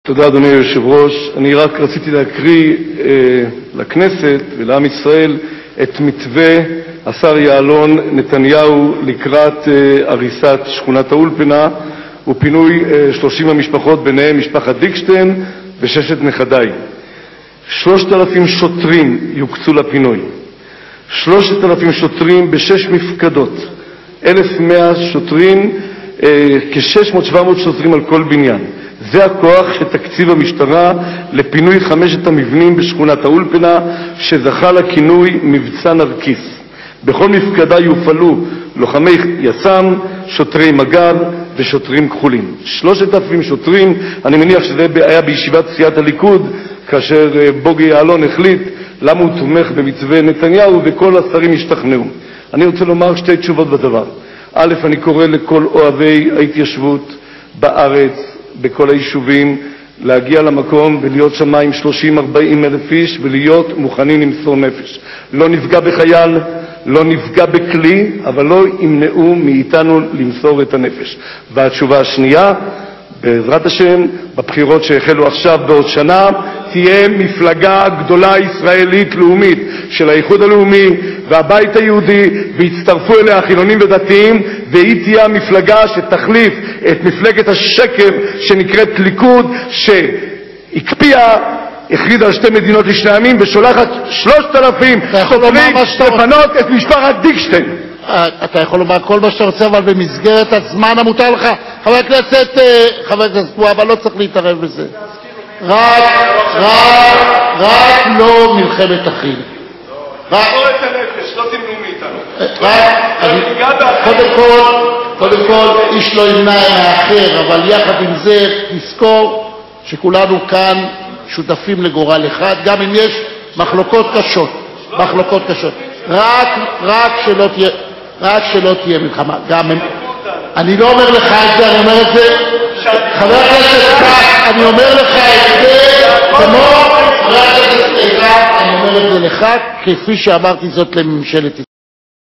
תודה, אדוני היושב-ראש. אני רק רציתי להקריא לכנסת ולעם ישראל את מתווה השר יעלון נתניהו לקראת הריסת שכונת האולפנה ופינוי 30 המשפחות, ביניהם משפחת דיקשטיין וששת נכדיי. 3,000 שוטרים יוקצו לפינוי, 3,000 שוטרים בשש מפקדות, 1,100 שוטרים, כ-600-700 שוטרים על כל בניין. זה הכוח שתקציב המשטרה לפינוי 5 המבנים בשכונת האולפנה, שזכה לכינוי מבצע נרקיס. בכל מפקדה יופעלו לוחמי יס"מ, שוטרי מג"ב ושוטרים כחולים. 3,000 שוטרים. אני מניח שזה היה בישיבת סיעת הליכוד, כאשר בוגי יעלון החליט למה הוא תומך במתווה נתניהו, וכל השרים השתכנעו. אני רוצה לומר שתי תשובות בדבר. א', אני קורא לכל אוהבי ההתיישבות בארץ, בכל היישובים, להגיע למקום ולהיות שם עם 30-40 אלף איש ולהיות מוכנים למסור נפש. לא נפגע בחייל, לא נפגע בכלי, אבל לא ימנעו מאיתנו למסור את הנפש. והתשובה השנייה, בעזרת השם, בבחירות שהחלו עכשיו בעוד שנה, תהיה מפלגה גדולה ישראלית לאומית של האיחוד הלאומי והבית היהודי, והצטרפו אליה חילונים ודתיים, והיא תהיה המפלגה שתחליף את מפלגת השקר שנקראת ליכוד, שהקפיאה, הכריזה על שתי מדינות לשני עמים, ושולחת 3,000 שוטרים לפנות את משפחת דיקשטיין. אתה יכול לומר כל מה שאתה רוצה, אבל במסגרת הזמן המותר לך. חבר הכנסת אבל לא צריך להתערב בזה. רק לא מלחמת אחים. לא את הנפש, לא תמנעו מאיתנו. קודם כל, איש לא ימנע מהאחר, אבל יחד עם זה תזכור שכולנו כאן שותפים לגורל אחד, גם אם יש מחלוקות קשות. רק שלא תהיה מלחמה. אני לא אומר לך את זה, אני אומר את זה, חבר הכנסת כץ, אני אומר לך את זה, כמו חבר הכנסת איתן, אני אומר את זה לך, כפי שאמרתי זאת לממשלת ישראל.